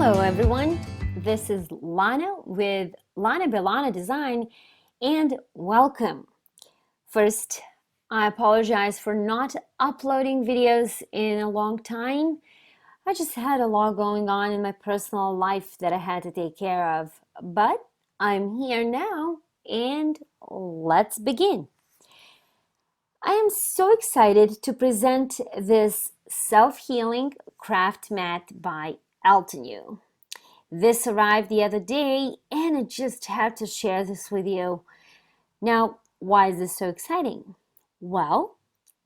Hello everyone, this is Lana with Lana Belana Design and welcome. First, I apologize for not uploading videos in a long time. I just had a lot going on in my personal life that I had to take care of, but I'm here now and let's begin. I am so excited to present this self-healing craft mat by Altenew. This arrived the other day and I just had to share this with you. Now, why is this so exciting? Well,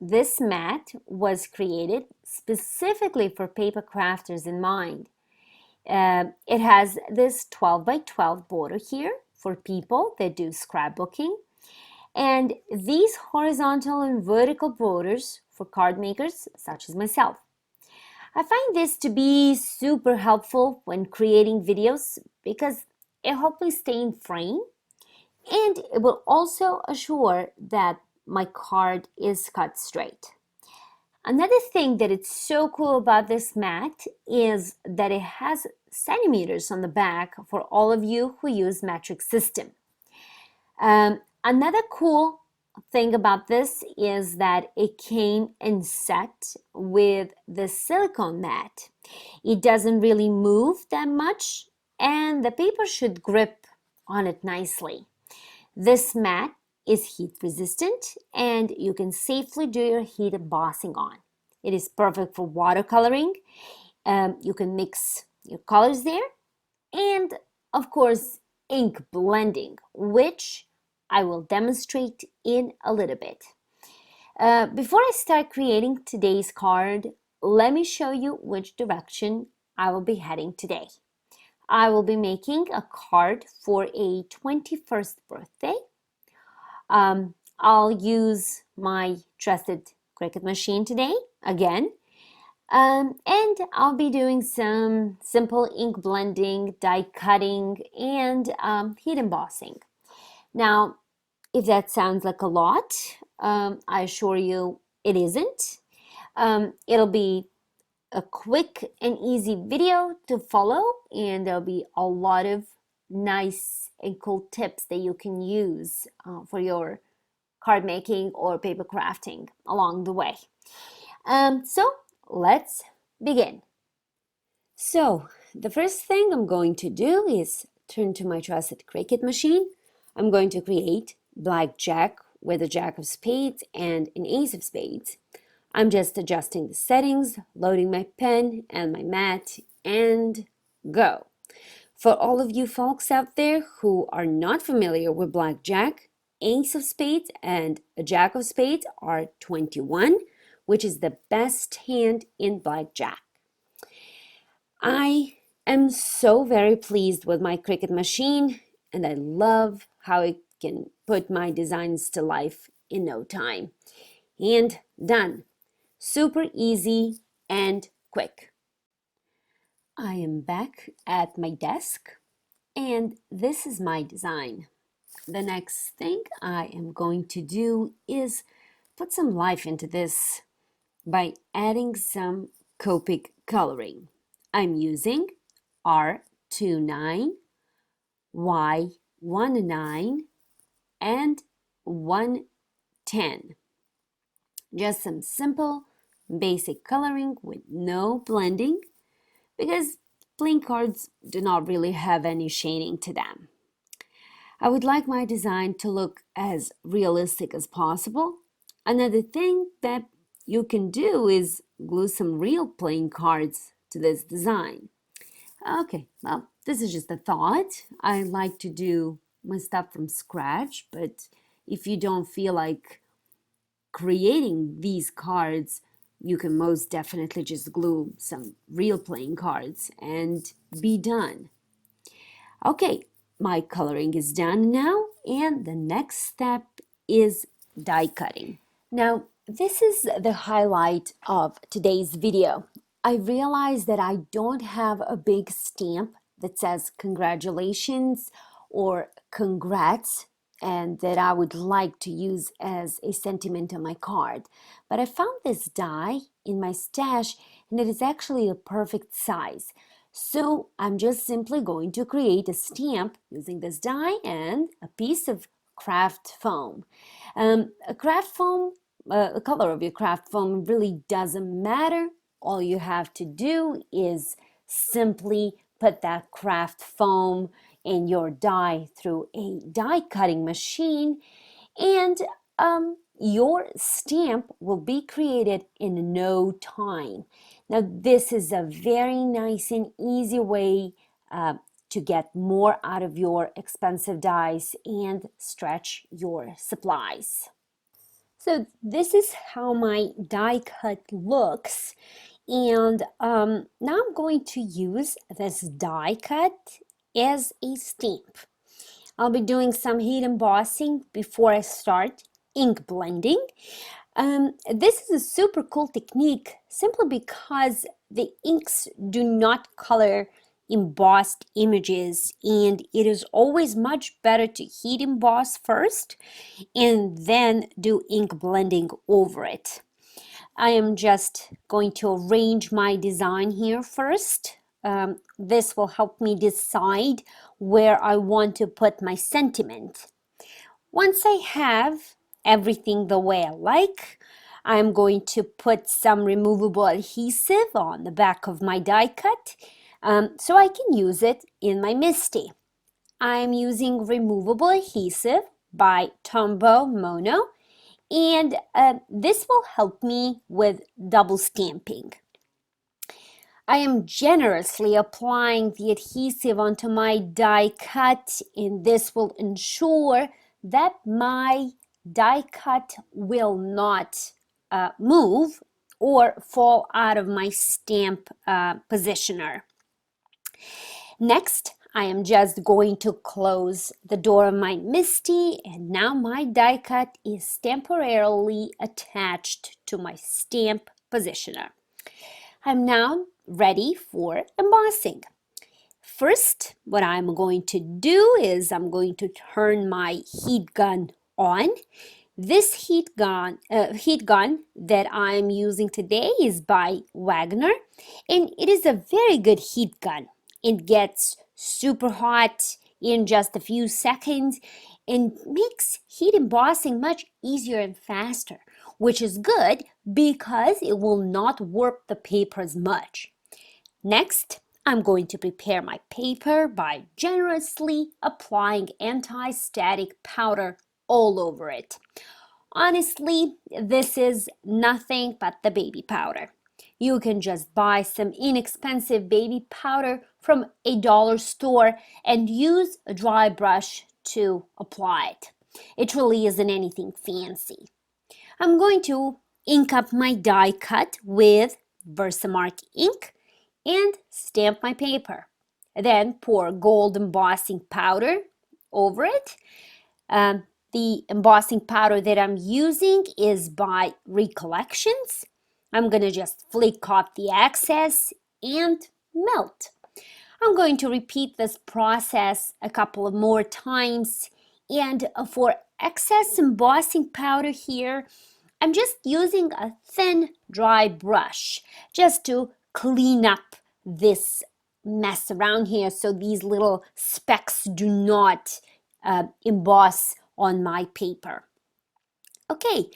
this mat was created specifically for paper crafters in mind. It has this 12 by 12 border here for people that do scrapbooking. And these horizontal and vertical borders for card makers such as myself. I find this to be super helpful when creating videos because it helps me stay in frame and it will also assure that my card is cut straight. Another thing that is so cool about this mat is that it has centimeters on the back for all of you who use metric system. Another cool thing about this is that it came in set with the silicone mat. It doesn't really move that much and the paper should grip on it nicely. This mat is heat resistant and you can safely do your heat embossing on. It is perfect for watercoloring. You can mix your colors there and of course ink blending, which I will demonstrate in a little bit. Before I start creating today's card, let me show you which direction I will be heading today. I will be making a card for a 21st birthday. I'll use my trusted Cricut machine today, again. And I'll be doing some simple ink blending, die cutting, and heat embossing. Now, if that sounds like a lot, I assure you it isn't. It'll be a quick and easy video to follow, and there'll be a lot of nice and cool tips that you can use for your card making or paper crafting along the way. So let's begin. So the first thing I'm going to do is turn to my trusted Cricut machine. I'm going to create Blackjack with a Jack of Spades and an Ace of Spades. I'm just adjusting the settings, loading my pen and my mat, and go. For all of you folks out there who are not familiar with Blackjack, Ace of Spades and a Jack of Spades are 21, which is the best hand in Blackjack. I am so very pleased with my Cricut machine and I love how it can put my designs to life in no time. And done. Super easy and quick. I am back at my desk and this is my design. The next thing I am going to do is put some life into this by adding some Copic coloring. I'm using R29, Y19, and 110. Just some simple basic coloring with no blending because playing cards do not really have any shading to them. I would like my design to look as realistic as possible. Another thing that you can do is glue some real playing cards to this design. Okay, well, this is just a thought. I like to do my stuff from scratch, but if you don't feel like creating these cards, you can most definitely just glue some real playing cards and be done. Okay, my coloring is done now, and the next step is die cutting. Now, this is the highlight of today's video. I realized that I don't have a big stamp that says congratulations or congrats and that I would like to use as a sentiment on my card. But I found this die in my stash and it is actually a perfect size. So I'm just simply going to create a stamp using this die and a piece of craft foam. A craft foam, the color of your craft foam really doesn't matter. All you have to do is simply put that craft foam in your die through a die cutting machine, and your stamp will be created in no time. Now, this is a very nice and easy way to get more out of your expensive dies and stretch your supplies. So this is how my die cut looks, and now I'm going to use this die cut as a stamp. I'll be doing some heat embossing before I start ink blending. This is a super cool technique simply because the inks do not color embossed images, and it is always much better to heat emboss first and then do ink blending over it. I am just going to arrange my design here first. This will help me decide where I want to put my sentiment. Once I have everything the way I like, I'm going to put some removable adhesive on the back of my die cut so I can use it in my Misti. I'm using removable adhesive by Tombow Mono, and this will help me with double stamping. I am generously applying the adhesive onto my die cut, and this will ensure that my die cut will not move or fall out of my stamp positioner. Next, I am just going to close the door of my Misti, and now my die cut is temporarily attached to my stamp positioner. I'm now ready for embossing. First, what I'm going to do is I'm going to turn my heat gun on. This heat gun that I'm using today is by Wagner, and it is a very good heat gun. It gets super hot in just a few seconds and makes heat embossing much easier and faster, which is good because it will not warp the paper as much. Next, I'm going to prepare my paper by generously applying anti-static powder all over it. Honestly, this is nothing but the baby powder. You can just buy some inexpensive baby powder from a dollar store and use a dry brush to apply it. It really isn't anything fancy. I'm going to ink up my die cut with VersaMark ink and stamp my paper. Then pour gold embossing powder over it. The embossing powder that I'm using is by Recollections. I'm going to just flick off the excess and melt. I'm going to repeat this process a couple of more times, and for excess embossing powder here, I'm just using a thin dry brush just to clean up this mess around here so these little specks do not emboss on my paper. Okay,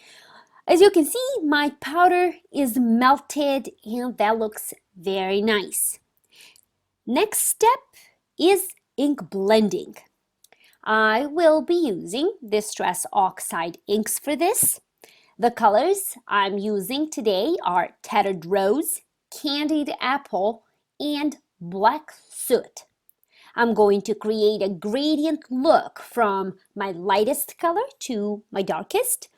as you can see, my powder is melted and that looks very nice. Next step is ink blending. I will be using Distress Oxide inks for this. The colors I'm using today are Tattered Rose, Candied Apple, and Black Soot. I'm going to create a gradient look from my lightest color to my darkest.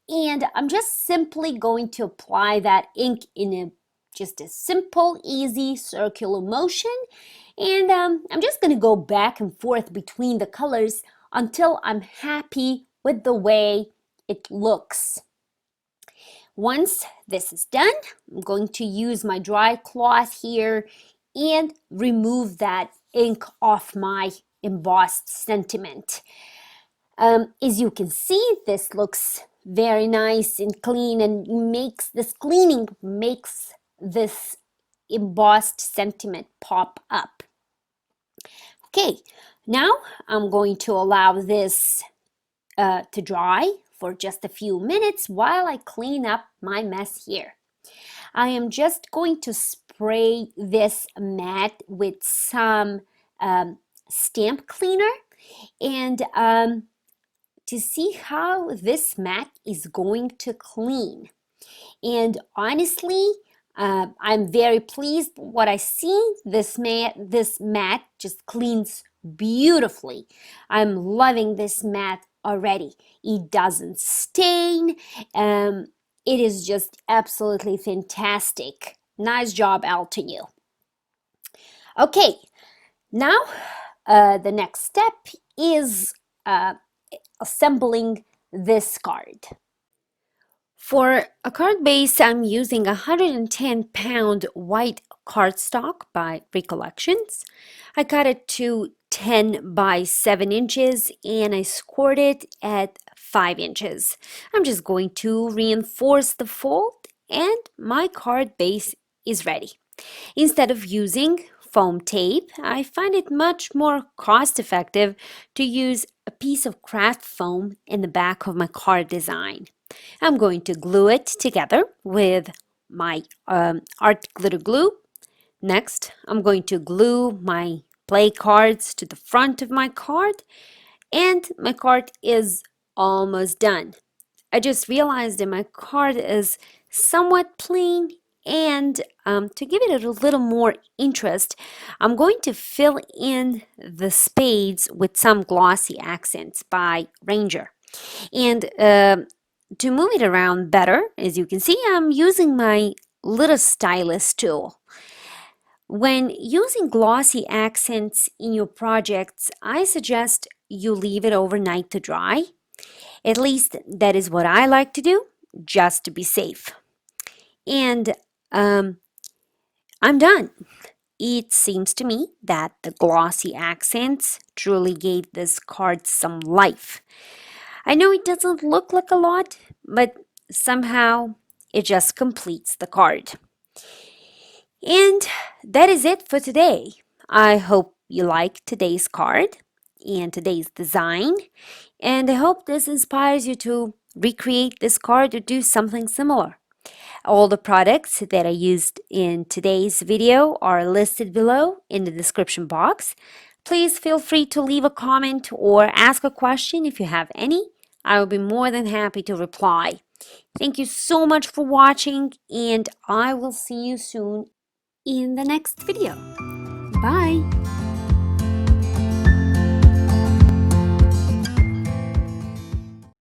And I'm just simply going to apply that ink in just a simple, easy circular motion. And I'm just going to go back and forth between the colors until I'm happy with the way it looks. Once this is done, I'm going to use my dry cloth here and remove that ink off my embossed sentiment. As you can see, this looks very nice and clean, and this cleaning makes this embossed sentiment pop up. Okay, now I'm going to allow this to dry for just a few minutes while I clean up my mess here. I am just going to spray this mat with some stamp cleaner and to see how this mat is going to clean. And honestly, I'm very pleased what I see. This mat just cleans beautifully. I'm loving this mat already. It doesn't stain. It is just absolutely fantastic. Nice job, Elle, to you. Okay, now the next step is assembling this card. For a card base, I'm using a 110-pound white cardstock by Recollections. I cut it to 10 by 7 inches and I scored it at 5 inches. I'm just going to reinforce the fold and my card base is ready. Instead of using foam tape, I find it much more cost-effective to use a piece of craft foam in the back of my card design. I'm going to glue it together with my art glitter glue. Next, I'm going to glue my play cards to the front of my card, and my card is almost done. I just realized that my card is somewhat plain, and to give it a little more interest, I'm going to fill in the spades with some glossy accents by Ranger. And to move it around better, as you can see, I'm using my little stylus tool. When using glossy accents in your projects, I suggest you leave it overnight to dry. At least that is what I like to do, just to be safe. And I'm done. It seems to me that the glossy accents truly gave this card some life. I know it doesn't look like a lot, but somehow it just completes the card. And that is it for today. I hope you like today's card and today's design, and I hope this inspires you to recreate this card or do something similar. All the products that I used in today's video are listed below in the description box. Please feel free to leave a comment or ask a question if you have any. I will be more than happy to reply. Thank you so much for watching, and I will see you soon in the next video. Bye!